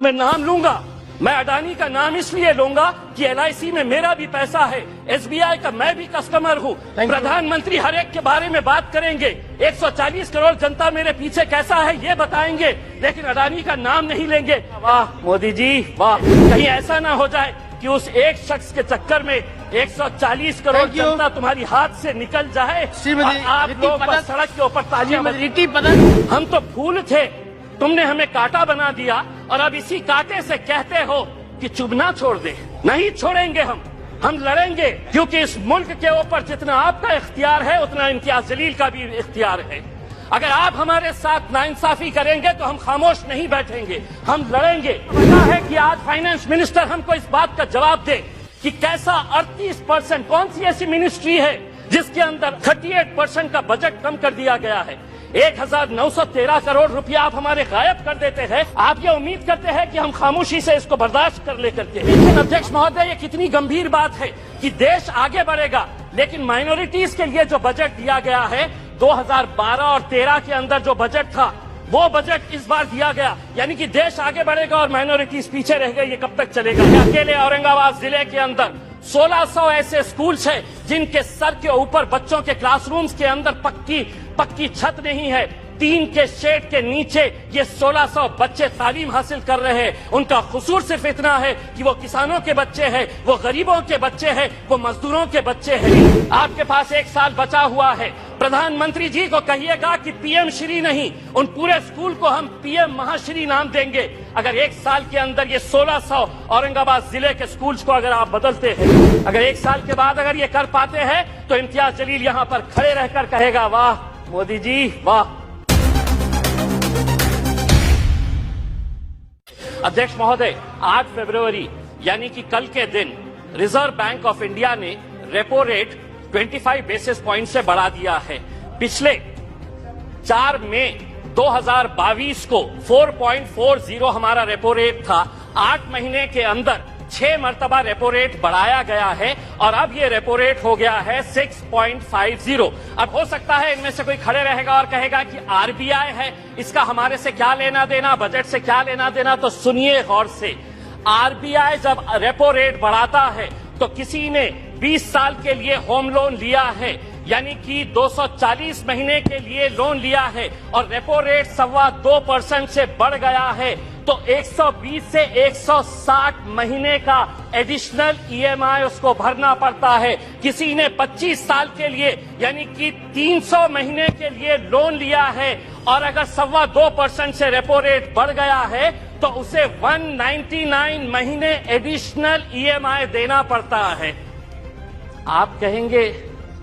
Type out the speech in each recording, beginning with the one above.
मैं नाम लूंगा, मैं अडानी का नाम इसलिए लूंगा कि LIC में मेरा भी पैसा है, SBI का मैं भी कस्टमर हूँ। प्रधानमंत्री हर एक के बारे में बात करेंगे, 140 करोड़ जनता मेरे पीछे कैसा है ये बताएंगे, लेकिन अडानी का नाम नहीं लेंगे। वाह मोदी जी वाह, कहीं ऐसा ना हो जाए कि उस एक शख्स के चक्कर में 140 करोड़ जनता तुम्हारी हाथ से निकल जाए और आप लोग बस सड़क के ऊपर तालियां। हम तो फूल थे, तुमने हमें कांटा बना दिया और अब इसी कांटे से कहते हो कि चुभना छोड़ दे। नहीं छोड़ेंगे, हम लड़ेंगे, क्योंकि इस मुल्क के ऊपर जितना आपका इख्तियार है उतना इम्तियाज जलील का भी इख्तियार है। अगर आप हमारे साथ नाइंसाफी करेंगे तो हम खामोश नहीं बैठेंगे, हम लड़ेंगे। पता है कि आज फाइनेंस मिनिस्टर हमको इस बात का जवाब दे कि कैसा 38%, कौन सी ऐसी मिनिस्ट्री है जिसके अंदर 38% का बजट कम कर दिया गया है। 1913 करोड़ रुपया आप हमारे गायब कर देते हैं। आप ये उम्मीद करते हैं कि हम खामोशी से इसको बर्दाश्त कर ले करके। लेकिन अध्यक्ष महोदय, ये कितनी गंभीर बात है कि देश आगे बढ़ेगा, लेकिन माइनॉरिटीज के लिए जो बजट दिया गया है 2012 और 13 के अंदर जो बजट था वो बजट इस बार दिया गया, यानी कि देश आगे बढ़ेगा और माइनॉरिटीज पीछे रह गई। ये कब तक चलेगा? अकेले औरंगाबाद जिले के अंदर 1600 ऐसे स्कूल्स हैं जिनके सर के ऊपर बच्चों के क्लासरूम्स के अंदर पक्की छत नहीं है, टीन के शेड के नीचे ये 1600 बच्चे तालीम हासिल कर रहे हैं। उनका कसूर सिर्फ इतना है कि वो किसानों के बच्चे हैं, वो गरीबों के बच्चे हैं, वो मजदूरों के बच्चे हैं। आपके पास 1 साल बचा हुआ है, प्रधानमंत्री जी को कहिएगा कि PM श्री नहीं, उन पूरे स्कूल को हम PM महाश्री नाम देंगे। अगर 1 साल के अंदर ये 1600 औरंगाबाद जिले के स्कूल्स को अगर आप बदलते हैं, अगर 1 साल के बाद अगर ये कर पाते हैं, तो इम्तियाज जलील यहाँ पर खड़े रहकर कहेगा वाह मोदी जी वाह। अध्यक्ष महोदय, 8 फरवरी यानी कि कल के दिन रिजर्व बैंक ऑफ इंडिया ने रेपो रेट 25 बेसिस पॉइंट से बढ़ा दिया है। पिछले 4 मई 2022 को 4.40 हमारा रेपो रेट था। 8 महीने के अंदर 6 मरतबा रेपो रेट बढ़ाया गया है और अब ये रेपो रेट हो गया है 6.50। अब हो सकता है इनमें से कोई खड़े रहेगा और कहेगा कि RBI है, इसका हमारे से क्या लेना देना, बजट से क्या लेना देना। तो सुनिए गौर से, RBI जब रेपो रेट बढ़ाता है तो किसी ने 20 साल के लिए होम लोन लिया है, यानी कि 240 महीने के लिए लोन लिया है और रेपो रेट 2.25% से बढ़ गया है, तो 120 से 160 महीने का एडिशनल EMI उसको भरना पड़ता है। किसी ने 25 साल के लिए यानी कि 300 महीने के लिए लोन लिया है और अगर 2.25% से रेपो रेट बढ़ गया है तो उसे 199 महीने एडिशनल EMI देना पड़ता है। आप कहेंगे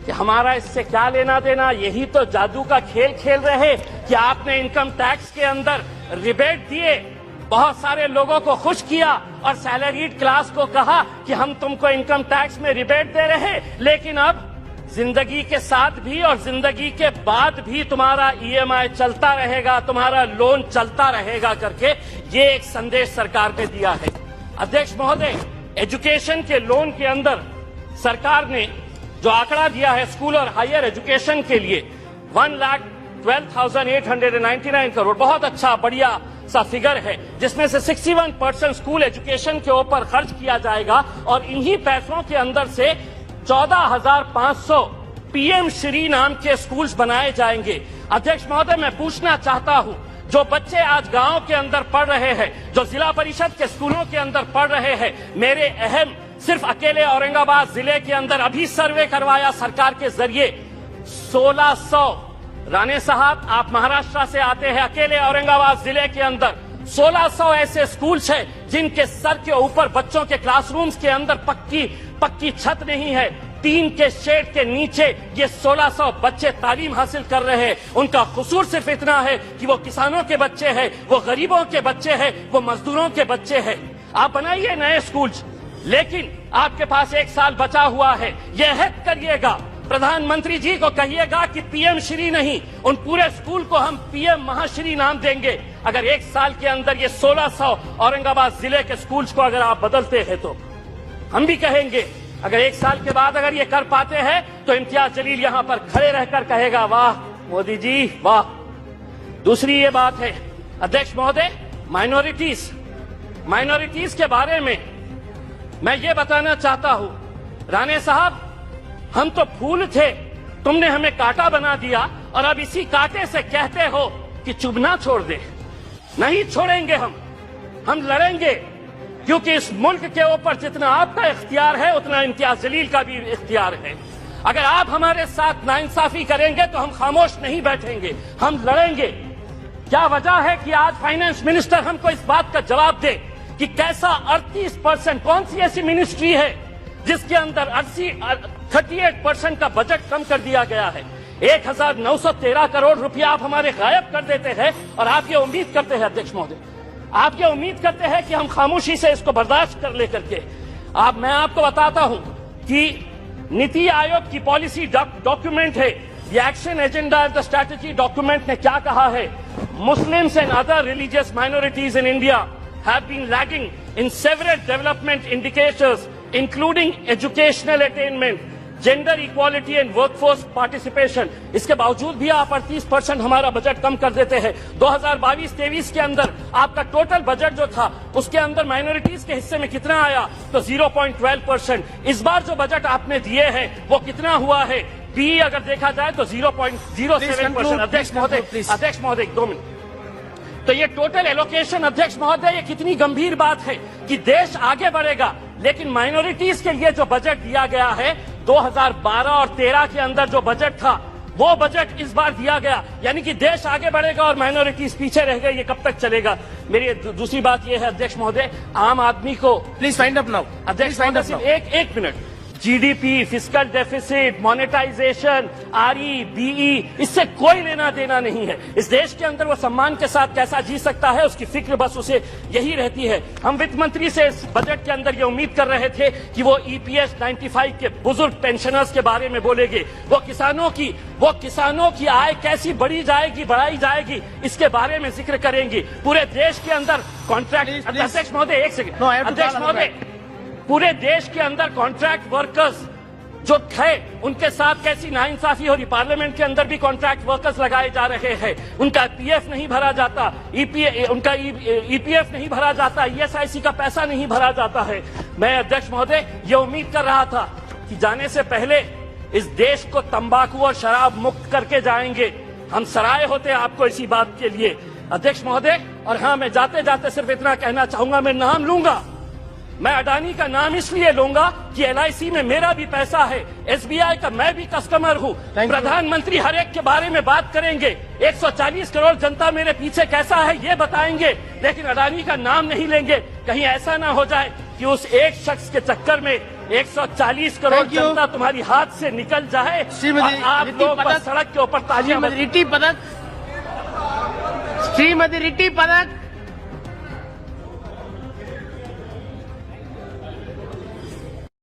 कि हमारा इससे क्या लेना देना, यही तो जादू का खेल खेल रहे कि आपने इनकम टैक्स के अंदर रिबेट दिए, बहुत सारे लोगों को खुश किया और सैलरीड क्लास को कहा कि हम तुमको इनकम टैक्स में रिबेट दे रहे हैं, लेकिन अब जिंदगी के साथ भी और जिंदगी के बाद भी तुम्हारा EMI चलता रहेगा, तुम्हारा लोन चलता रहेगा करके ये एक संदेश सरकार ने दिया है। अध्यक्ष महोदय, एजुकेशन के लोन के अंदर सरकार ने जो आंकड़ा दिया है स्कूल और हायर एजुकेशन के लिए 1,12,899 करोड़, बहुत अच्छा बढ़िया सा फिगर है, जिसमें से 61% स्कूल एजुकेशन के ऊपर खर्च किया जाएगा और इन्हीं पैसों के अंदर से 14,500 PM श्री नाम के स्कूल्स बनाए जाएंगे। अध्यक्ष महोदय, मैं पूछना चाहता हूं, जो बच्चे आज गांव के अंदर पढ़ रहे हैं, जो जिला परिषद के स्कूलों के अंदर पढ़ रहे हैं, मेरे अहम सिर्फ अकेले औरंगाबाद जिले के अंदर अभी सर्वे करवाया सरकार के जरिए 1600। राणे साहब, आप महाराष्ट्र से आते हैं, अकेले औरंगाबाद जिले के अंदर 1600 ऐसे स्कूल्स हैं जिनके सर के ऊपर बच्चों के क्लासरूम्स के अंदर पक्की छत नहीं है, टीन के शेड के नीचे ये 1600 बच्चे तालीम हासिल कर रहे हैं। उनका कसूर सिर्फ इतना है कि वो किसानों के बच्चे हैं, वो गरीबों के बच्चे हैं, वो मजदूरों के बच्चे हैं। आप बनाइए नए स्कूल्स, लेकिन आपके पास 1 साल बचा हुआ है, यह हद करिएगा, प्रधानमंत्री जी को कहिएगा कि PM श्री नहीं, उन पूरे स्कूल को हम PM महाश्री नाम देंगे। अगर 1 साल के अंदर ये 1600 औरंगाबाद जिले के स्कूल्स को अगर आप बदलते हैं तो हम भी कहेंगे, अगर 1 साल के बाद अगर ये कर पाते हैं तो इम्तियाज जलील यहाँ पर खड़े रहकर कहेगा वाह मोदी जी वाह। दूसरी ये बात है अध्यक्ष महोदय, माइनॉरिटीज माइनॉरिटीज के बारे में मैं ये बताना चाहता हूं, राणे साहब, हम तो फूल थे, तुमने हमें कांटा बना दिया और अब इसी कांटे से कहते हो कि चुभना छोड़ दे। नहीं छोड़ेंगे हम लड़ेंगे, क्योंकि इस मुल्क के ऊपर जितना आपका इख्तियार है उतना इम्तियाज जलील का भी इख्तियार है। अगर आप हमारे साथ नाइंसाफी करेंगे तो हम खामोश नहीं बैठेंगे, हम लड़ेंगे। क्या वजह है कि आज फाइनेंस मिनिस्टर हमको इस बात का जवाब दे कि कैसा 38%, कौन सी ऐसी मिनिस्ट्री है जिसके अंदर 38% का बजट कम कर दिया गया है। 1913 करोड़ रुपया आप हमारे गायब कर देते हैं और आप ये उम्मीद करते हैं, अध्यक्ष महोदय, आप ये उम्मीद करते हैं कि हम खामोशी से इसको बर्दाश्त कर लेकर के। मैं आपको बताता हूं कि नीति आयोग की पॉलिसी डॉक्यूमेंट है, the action agenda and the strategy document ने क्या कहा है? Muslims and other religious minorities in India have been lagging in several development indicators, including educational attainment, gender equality and workforce participation. इसके बावजूद भी आप 38% हमारा बजट कम कर देते हैं। 2022-23 के अंदर आपका टोटल बजट जो था उसके अंदर माइनॉरिटीज के हिस्से में कितना आया? तो 0.12%। इस बार जो बजट आपने दिए हैं वो कितना हुआ है? बी अगर देखा जाए तो 0.07%। अध्यक्ष महोदय 2 मिनट। तो ये टोटल एलोकेशन, अध्यक्ष महोदय, ये कितनी गंभीर बात है कि देश आगे बढ़ेगा, लेकिन माइनॉरिटीज के लिए जो बजट दिया गया है 2012 और 13 के अंदर जो बजट था वो बजट इस बार दिया गया, यानी कि देश आगे बढ़ेगा और माइनॉरिटीज पीछे रह गए। ये कब तक चलेगा? मेरी दूसरी बात ये है, अध्यक्ष महोदय, आम आदमी को प्लीज फाइंड अप नाउ। अध्यक्ष महोदय, एक मिनट। GDP, fiscal deficit, monetisation, RE, BE, इससे कोई लेना देना नहीं है। इस देश के अंदर वो सम्मान के साथ कैसा जी सकता है, उसकी फिक्र बस उसे यही रहती है। हम वित्त मंत्री से इस बजट के अंदर ये उम्मीद कर रहे थे कि वो ईपीएस 95 के बुजुर्ग पेंशनर्स के बारे में बोलेंगे, वो किसानों की आय कैसी बढ़ाई जाएगी इसके बारे में जिक्र करेंगी। पूरे देश के अंदर कॉन्ट्रैक्ट, अध्यक्ष महोदय, एक सेकंड, अध्यक्ष महोदय, पूरे देश के अंदर कॉन्ट्रैक्ट वर्कर्स जो थे उनके साथ कैसी नाइंसाफी हो रही। पार्लियामेंट के अंदर भी कॉन्ट्रैक्ट वर्कर्स लगाए जा रहे हैं, उनका पीएफ नहीं भरा जाता, उनका ईपीएफ नहीं भरा जाता, ईएसआईसी का पैसा नहीं भरा जाता है। मैं, अध्यक्ष महोदय, ये उम्मीद कर रहा था कि जाने से पहले इस देश को तंबाकू और शराब मुक्त करके जाएंगे। हम सराय होते आपको इसी बात के लिए, अध्यक्ष महोदय। और हाँ, मैं जाते जाते सिर्फ इतना कहना चाहूंगा, मैं नाम लूंगा, मैं अडानी का नाम इसलिए लूंगा कि एलआईसी में मेरा भी पैसा है, एसबीआई का मैं भी कस्टमर हूं। प्रधानमंत्री हर एक के बारे में बात करेंगे, 140 करोड़ जनता मेरे पीछे कैसा है ये बताएंगे, लेकिन अडानी का नाम नहीं लेंगे। कहीं ऐसा ना हो जाए कि उस एक शख्स के चक्कर में 140 करोड़ जनता तुम्हारी हाथ से निकल जाए और आप लोग बस सड़क के ऊपर तालियां। श्रीमती रिटी पदक